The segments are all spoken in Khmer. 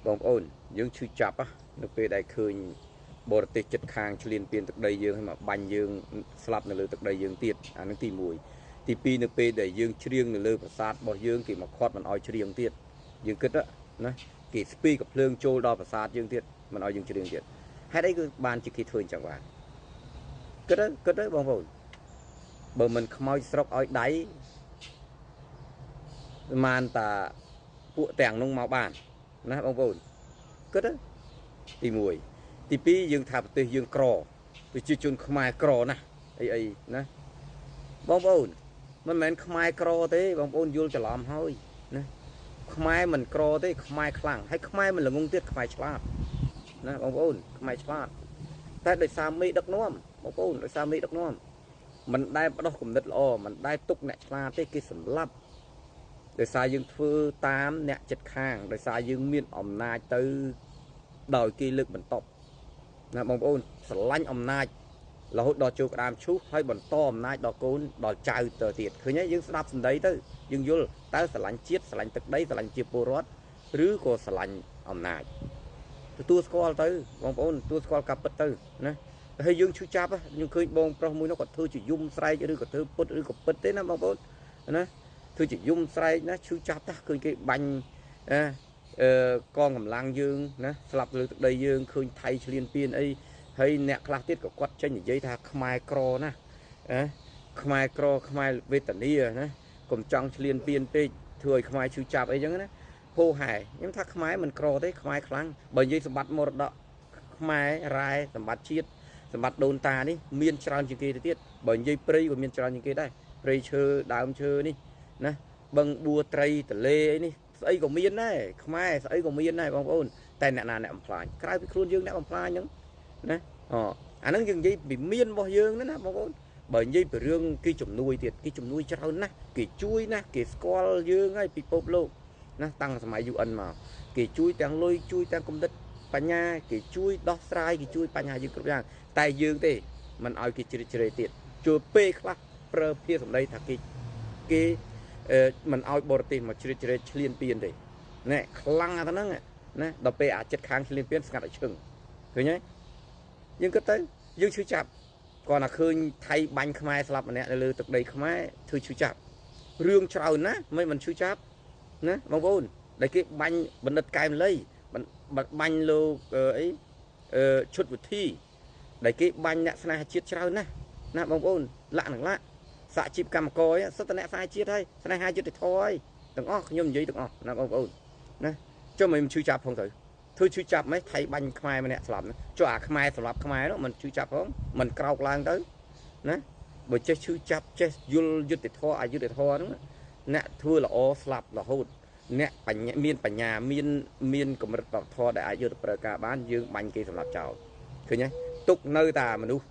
បងប្អូនយើងឈឺចាប់នៅពេលដែលឃើញបរទេសចិត្តខាងឆ្លៀនពៀនទឹកដីយើងឲ្យមកបាញ់យើងស្លាប់នៅលើទឹកដីយើងទៀតអានឹងទី1ទី2នៅពេលដែលយើងច្រៀងនៅលើប្រាសាទរបស់យើងគេមកខាត់មិនឲ្យច្រៀងទៀតយើងគិតណាគេស្ពីកំភ្លើងចូលដល់ប្រាសាទយើងទៀតមិនឲ្យយើងច្រៀងទៀតហេតុអីគឺបានជាគេធ្វើអញ្ចឹងបានគិតទៅបងប្អូនបើមិនខ្មោចស្រុកឲ្យដៃប្រហែលតាពួកទាំងនោះមកបានណាបងប្អូនគិតទៅទី1ទី2យើងថាប្រទេសយើងក្រប្រជាជនខ្មែរក្រណាស់អីណាបងប្អូនមិនមែនខ្មែរក្រទេបងប្អូនយល់ច្រឡំហើយណាខ្មែរមិនក្រទេខ្មែរខ្លាំងហើយខ្មែរមិនល្ងងទៀតខ្មែរឆ្លាតណាបងប្អូនខ្មែរឆ្លាតតែដោយសារមេដឹកនាំបងប្អូនដោយសារមេដឹកនាំមិនដែលបដោះគំនិតល្អមិនដែលទុកអ្នកឆ្លាតទេគេសម្លាប់ដោយសារយើងធ្វើតាមអ្នកចិត្តខាងដោយសារយើងមានអំណាចទៅដោយគេលើកបន្ទប់ណាបងប្អូនស្រឡាញ់អំណាចរហូតដល់ចូលក្តាមឈូសហើយបន្តអំណាចដល់កូនដល់ចៅទៅទៀតឃើញទេយើងស្ដាប់សម្ដីទៅយើងយល់តើស្រឡាញ់ជាតិស្រឡាញ់ទឹកដីស្រឡាញ់ជាពលរដ្ឋឬក៏ស្រឡាញ់អំណាចទទួលស្គាល់ទៅបងប្អូនទទួលស្គាល់ការពិតទៅណាហើយយើងឈឺចាប់យើងឃើញបងប្រុសមួយនោះគាត់ធ្វើជាយំស្រែកឬក៏ធ្វើពុតឬក៏ពិតទេណាបងប្អូនណាធ្វើជាយំស្រែកណាឈឺចាប់តាឃើញគេបាញ់កងកម្លាំងយើងណាស្លាប់លើទឹកដីយើងឃើញថៃឆ្លៀនពៀនអីហើយអ្នកខ្លះទៀតក៏គាត់ចេញនិយាយថាខ្មែរក្រណាខ្មែរក្រខ្មែរវេទនាណាកុំចង់ឆ្លៀនពៀនពេកធ្វើឲ្យខ្មែរឈឺចាប់អីចឹងណាហូហែខ្ញុំថាខ្មែរមិនក្រទេខ្មែរខ្លាំងបើនិយាយសម្បត្តិមរតកខ្មែររ៉ែសម្បត្តិជាតិសម្បត្តិដូនតានេះមានច្រើនជាងគេទៅទៀតបើនិយាយព្រៃក៏មានច្រើនជាងគេដែរព្រៃឈើដើមឈើនេះណាបឹងបួត្រីទលេអីនេះស្អីក៏មានដែរខ្មែរស្អីក៏មានដែរបងប្អូនតែអ្នកណាអ្នកបំផ្លាញក្រៅពីខ្លួនយើងអ្នកបំផ្លាញហ្នឹងណាអាហ្នឹងយើងនិយាយពីមានរបស់យើងណាបងប្អូនបើនិយាយពីរឿងគេជំនួយទៀតគេជំនួយច្រើនណាស់គេជួយណាស់គេស្គាល់យើងហើយពីពិភពលោកណាតាំងសម័យ UN មកគេជួយទាំងលុយជួយទាំងគំនិតបញ្ញាគេជួយដោះស្រាយគេជួយបញ្ហាយើងគ្រប់យ៉ាងតែយើងទេមិនឲ្យគេជ្រៀតជ្រែកទៀតជួយពេលខ្លះប្រើពាក្យសម្ដីថាគេមិនឲ្យបរទេសមកជ្រៀតជ្រែកឆ្លៀនពៀនទេណែខ្លាំងអាហ្នឹងណាដល់ពេលអាចិត្តខាងឆ្លៀនពៀនស្ងាត់ឲ្យឈឹងឃើញទេយើងគិតទៅយើងឈឺចាប់គាត់ថាឃើញថៃបាញ់ខ្មែរស្លាប់ម្នាក់នៅលើទឹកដីខ្មែរធ្វើឈឺចាប់រឿងច្រើនណាមិនឈឺចាប់ណាបងប្អូនដែលគេបាញ់បណ្ឌិតកែមលីបាញ់លោកឈុតវិធីដែលគេបាញ់អ្នកស្នេហាជាតិច្រើនណាបងប្អូនលាក់នឹងលាក់សហជីពកម្មករសិទ្ធិអ្នកស្នេហាជាតិហើយស្នេហាយុត្តិធម៌ហើយទាំងអស់ខ្ញុំនិយាយទាំងអស់ណាបងប្អូនណាចុះមិនឈឺចាប់ផងទៅធ្វើឈឺចាប់មិនថៃបាញ់ខ្មែរម្នាក់ស្លាប់ណាចុះអាខ្មែរសម្លាប់ខ្មែរនោះមិនឈឺចាប់ផងមិនក្រោកឡើងទៅណាបើចេះឈឺចាប់ចេះយល់យុត្តិធម៌អយុត្តិធម៌ហ្នឹងអ្នកធ្វើល្អស្លាប់រហូតអ្នកមានបញ្ញាមានកម្រិតបរិធរដែលអាចយកទៅប្រើការបានយើងបាញ់គេសម្រាប់ចោលឃើញទេទុកនៅតែមនុស្ស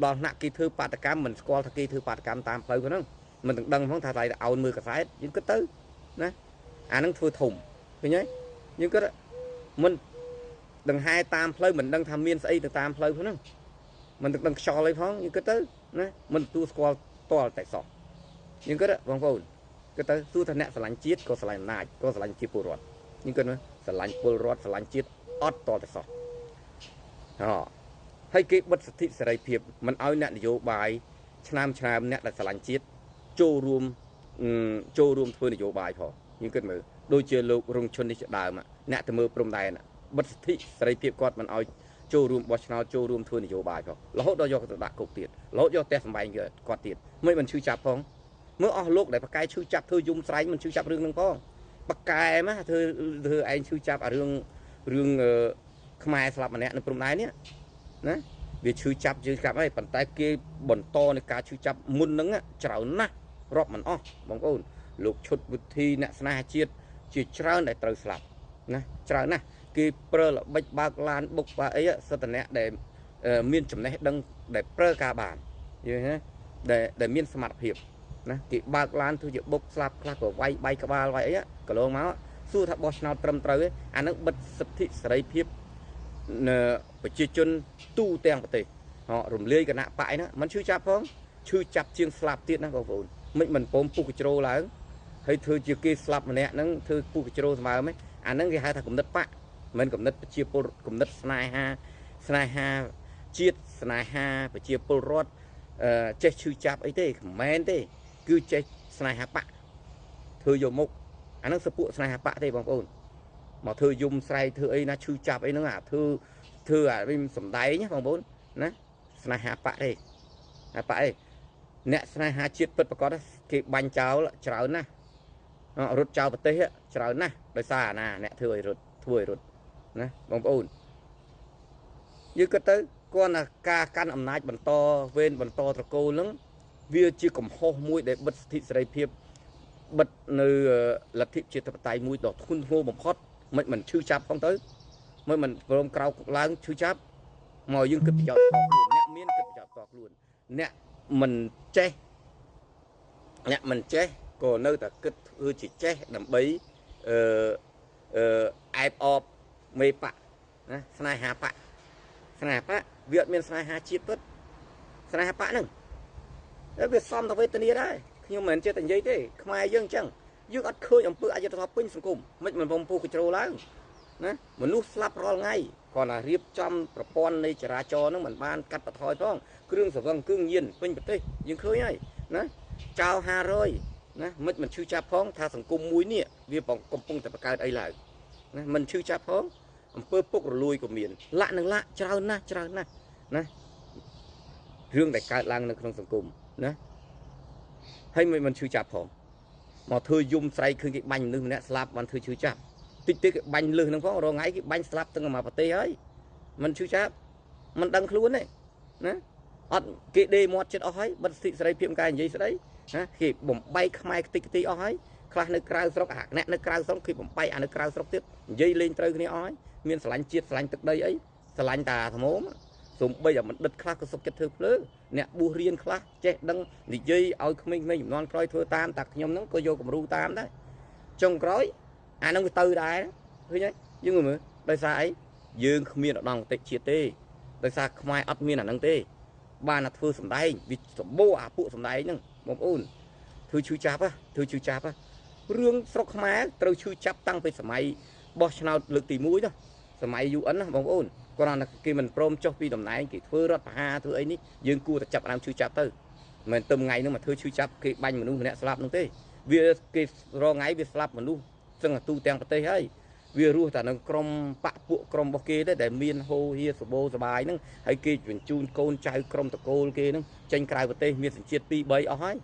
ដល់ថ្នាក់គេធ្វើបាតកម្មមិនស្គាល់ថាគេធ្វើបាតកម្មតាមផ្លូវហ្នឹងមិនដឹងផងថាតែអោនមើលកសែតយើងគិតទៅណាអាហ្នឹងធ្វើធំឃើញទេយើងគិតមិនដង្ហែតាមផ្លូវមិនដឹងថាមានស្អីទៅតាមផ្លូវហ្នឹងមិនដឹងខ្យល់អីផងយើងគិតទៅណាមិនទទួលស្គាល់តលតែសោះយើងគិតបងប្អូនគិតទៅទោះថាអ្នកស្រឡាញ់ជាតិក៏ស្រឡាញ់អំណាចក៏ស្រឡាញ់ជាពលរដ្ឋយើងគិតមើលស្រឡាញ់ពលរដ្ឋស្រឡាញ់ជាតិអត់តលតែសោះហើយគេបិទសិទ្ធិសេរីភាពមិនឲ្យអ្នកនយោបាយឆ្នាំអ្នកដែលស្រឡាញ់ជាតិចូលរួមធ្វើនយោបាយផងយើងគិតមើលដូចជាលោករងឈុននេះជាដើមអ្នកទៅមើលព្រំដែនបិទសិទ្ធិសេរីភាពគាត់មិនឲ្យចូលរួមបោះឆ្នោតចូលរួមធ្វើនយោបាយផងរហូតដល់យកទៅដាក់គុកទៀតរហូតយកផ្ទះសម្បែងគាត់ទៀតមិនឈឺចាប់ផងមើលអស់លោកដែលបកកែឈឺចាប់ធ្វើយំស្រែកមិនឈឺចាប់រឿងហ្នឹងផងបកកែមកធ្វើឯងឈឺចាប់អារឿងខ្មែរស្លាប់ម្នាក់នៅព្រំដែននេះណាវាឈឺចាប់យើងស្រាប់ហើយប៉ុន្តែគេបន្តនៃការឈឺចាប់មុនហ្នឹងច្រើនណាស់រាប់មិនអស់បងប្អូនលោកឈុតវិធីអ្នកស្នេហាជាតិជាច្រើនដែលត្រូវស្លាប់ណាច្រើនណាស់គេប្រើល្បិចបើកឡានបុកអីសិទ្ធិអ្នកដែលមានចំណេះដឹងដែលប្រើការបានយល់ទេដែលមានសមត្ថភាពណាគេបើកឡានធ្វើជាបុកស្លាប់ខ្លះក៏វាយបែកក្បាលវាយអីកន្លងមកសួរថាបោះឆ្នោតត្រឹមត្រូវទេអានឹងបិទសិទ្ធិសេរីភាពប្រជាជនទូទាំងប្រទេសរំលាយគណៈបកហ្នឹងមិនឈឺចាប់ផងឈឺចាប់ជាងស្លាប់ទៀតណាបងប្អូនមិនពុំពុះកជ្រោឡើងហើយធ្វើជាគេស្លាប់ម្នាក់ហ្នឹងធ្វើពុះកជ្រោស្មើមិន អាហ្នឹងគេហៅថាគំនិតបកមិនគំនិតប្រជាពលគំនិតស្នេហាជាតិស្នេហាប្រជាពលរដ្ឋចេះឈឺចាប់អីទេមិនមែនទេគឺចេះស្នេហាបកធ្វើយកមុខអាហ្នឹងសពួកស្នេហាបកទេបងប្អូនមកធ្វើយំស្រែកធ្វើអីណាឈឺចាប់អីហ្នឹងអាធ្វើអាវិញសំដែងបងប្អូនណាស្នេហាបកទេអាបកអីអ្នកស្នេហាជាតិពិតប្រកបគេបាញ់ចោលច្រើនណាស់រត់ចោលប្រទេសច្រើនណាស់ដោយសារអាណាអ្នកធ្វើឲ្យរត់ណាបងប្អូនយើងគិតទៅគាត់ថាការកាន់អំណាចបន្តវេនបន្តត្រកូលហ្នឹងវាជាកំហុសមួយដែលបិទសិទ្ធិសេរីភាពបិទនៅលទ្ធិជាតិបតៃមួយដ៏ធ្ងន់ធ្ងរបំផុតមិនឈឺចាប់ផងទៅមិនព្រមក្រោកឡើងឈឺចាប់មកយើងគិតប្រយោជន៍ផ្ទាល់ខ្លួនអ្នកមានគិតប្រយោជន៍ផ្ទាល់ខ្លួនអ្នកមិនចេះក៏នៅតែគិតធ្វើជាចេះដើម្បីអែបអបមេបកណាស្នេហាបកវាអត់មានស្នេហាជាតិពិតស្នេហាបកហ្នឹងតែវាសំទៅវេទនាដែរខ្ញុំមិនចេះតែនិយាយទេខ្មែរយើងអញ្ចឹងយើងអត់ឃើញអំពើអយុត្តិធម៌ពេញសង្គមមិនបំពុះកញ្ជ្រោលឡើងណាមនុស្សស្លាប់រាល់ថ្ងៃគាត់ថារៀបចំប្រព័ន្ធនៃចរាចរណ៍ហ្នឹងមិនបានកាត់បន្ថយផងគ្រឿងសង្វឹងគ្រឿងញៀនពេញប្រទេសយើងឃើញហើយណាចោល500ណាមិនឈឺចាប់ផងថាសង្គមមួយនេះវាកំពុងតែបង្កើតអីឡើងណាមិនឈឺចាប់ផងអំពើពុករលួយក៏មានលាក់ច្រើនណាស់ណារឿងដែលកើតឡើងនៅក្នុងសង្គមណាហើយមិនឈឺចាប់ផងមកធ្វើយំស្រែកឃើញគេបាញ់មនុស្សម្នាក់ស្លាប់បានធ្វើឈឺចាប់តិចគេបាញ់លឹះហ្នឹងផងរងថ្ងៃគេបាញ់ស្លាប់ទាំងមកប្រទេសហើយមិនឈឺចាប់មិនដឹងខ្លួនទេណាអត់គេដេមាត់ចិត្តអស់ហើយបិទសិទ្ធិសេរីភាពការនិយាយស្ដីណាគេបំបែកខ្មែរខ្ទេចខ្ទីអស់ហើយខ្លះនៅក្រៅស្រុកអ្នកនៅក្រៅស្រុកគេបំបែកអានៅក្រៅស្រុកទៀតនិយាយលេងត្រូវគ្នាអស់ហើយមានស្រឡាញ់ជាតិស្រឡាញ់ទឹកដីអីស្រឡាញ់តាថ្មសំបីអាមិនដិតខ្លះក៏សុខចិត្តធ្វើភ្លើអ្នកបួសរៀនខ្លះចេះដឹងនិយាយឲ្យក្មេងៗចំនួនក្រោយធ្វើតាមតាខ្ញុំហ្នឹងក៏យកគំរូតាមដែរចុងក្រោយអាហ្នឹងវាទៅដែរឃើញទេយើងមើលដោយសារអីយើងគ្មានឧត្តមគតិជាតិទេដោយសារខ្មែរអត់មានអាហ្នឹងទេបានតែធ្វើសម្ដែងវាសម្បូរអាពួកសម្ដែងហ្នឹងបងប្អូនធ្វើឈឺចាប់រឿងស្រុកខ្មែរត្រូវឈឺចាប់តាំងពីសម័យបោះឆ្នោតលើកទី1ទៅសម័យ UN ណាបងប្អូនគាត់ថាគេមិនព្រមចុះពីតំណែងគេធ្វើរដ្ឋប្រហារធ្វើអីនេះយើងគួរតែចាប់អារម្មណ៍ឈឺចាប់ទៅមិនទៅថ្ងៃហ្នឹងមកធ្វើឈឺចាប់គេបាញ់មនុស្សម្នាក់ស្លាប់ហ្នឹងទេវាគេរងថ្ងៃវាស្លាប់មនុស្សសឹងទូទាំងប្រទេសហើយវារស់តែនៅក្រុមបកពួកក្រុមរបស់គេទេដែលមានហូហៀសបោសបាយហ្នឹងហើយគេបញ្ជូនកូនចៅក្រុមតកូលគេហ្នឹងចេញក្រៅប្រទេសមានសញ្ជាតិ2 3អស់ហើយ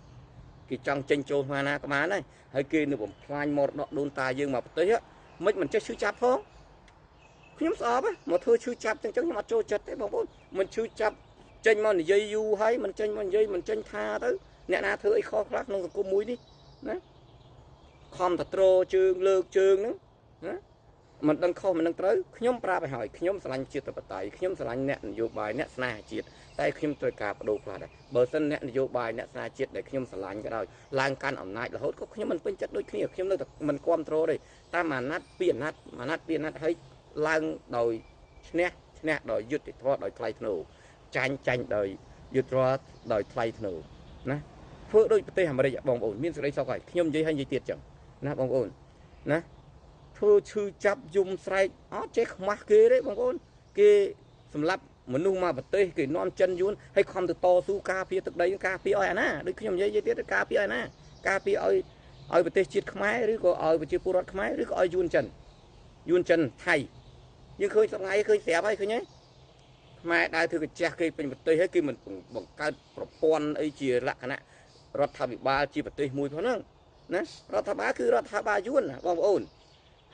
គេចង់ចេញចូលស្មាណាក្បានហើយគេនៅបំផ្លាញមរតកដូនតាយើងមកប្រទេសមិនចេះឈឺចាប់ផងខ្ញុំស្អប់មកធ្វើឈឺចាប់ចឹងខ្ញុំអត់ចូលចិត្តទេបងប្អូនមិនឈឺចាប់ចេញមកនិយាយយូរហើយមិនចេញមកនិយាយមិនចេញថាទៅអ្នកណាធ្វើអីខុសខ្លះក្នុងសង្គមមួយនេះណាខំតត្រោជើងលើកជើងហ្នឹងណាមិនដឹងខុសមិនដឹងត្រូវខ្ញុំប្រាប់ឲ្យហើយខ្ញុំស្រឡាញ់ជាតិបតៃខ្ញុំស្រឡាញ់អ្នកនយោបាយអ្នកស្នេហាជាតិតែខ្ញុំត្រូវការបដូរផ្លាស់ដែរបើសិនអ្នកនយោបាយអ្នកស្នេហាជាតិដែលខ្ញុំស្រឡាញ់ក៏ដោយឡើងកាន់អំណាចរហូតក៏ខ្ញុំមិនពេញចិត្តដូចគ្នាខ្ញុំនៅតែមិនគ្រប់គ្រងទេតាមអាណត្តិពីអាណត្តិហើយឡើងដោយឈ្នះដោយយុត្តិធម៌ដោយថ្លៃថ្នូរចាញ់ដោយយុត្តិធម៌ដោយថ្លៃថ្នូរណាធ្វើដូចប្រទេសអាមេរិកបងប្អូនមានសេចក្តីសុខហើយខ្ញុំនិយាយឲ្យនិយាយទៀតចឹងណាបងប្អូនណាធ្វើឈឺចាប់យំស្រែកអត់ចេះខ្មាស់គេទេបងប្អូនគេសម្លាប់មនុស្សមកប្រទេសគេនាំចិនយួនហើយខំទៅតស៊ូការពារទឹកដីការពារឲ្យអាណាដូចខ្ញុំនិយាយទៀតការពារឲ្យអាណាការពារឲ្យប្រទេសជាតិខ្មែរឬក៏ឲ្យប្រជាពលរដ្ឋខ្មែរឬក៏ឲ្យយួនចិនថៃយើងឃើញសប្ងៃឃើញស្រាប់ហើយឃើញទេខ្មែរដើរធ្វើកញ្ចេះគេពេញប្រទេសហើយគេមិនបង្កើតប្រព័ន្ធអីជាលក្ខណៈរដ្ឋាភិបាលជាប្រទេសមួយផងហ្នឹងណារដ្ឋាភិបាលគឺរដ្ឋាភិបាលយួនបងប្អូន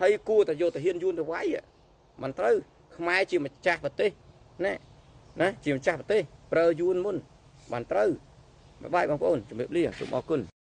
ហើយគួរតែយកទៅហ៊ានយួនទៅវាយមិនត្រូវខ្មែរជាម្ចាស់ប្រទេសណាជាម្ចាស់ប្រទេសប្រើយួនមុនបានត្រូវបាយបងប្អូនជំរាបលាសូមអរគុណ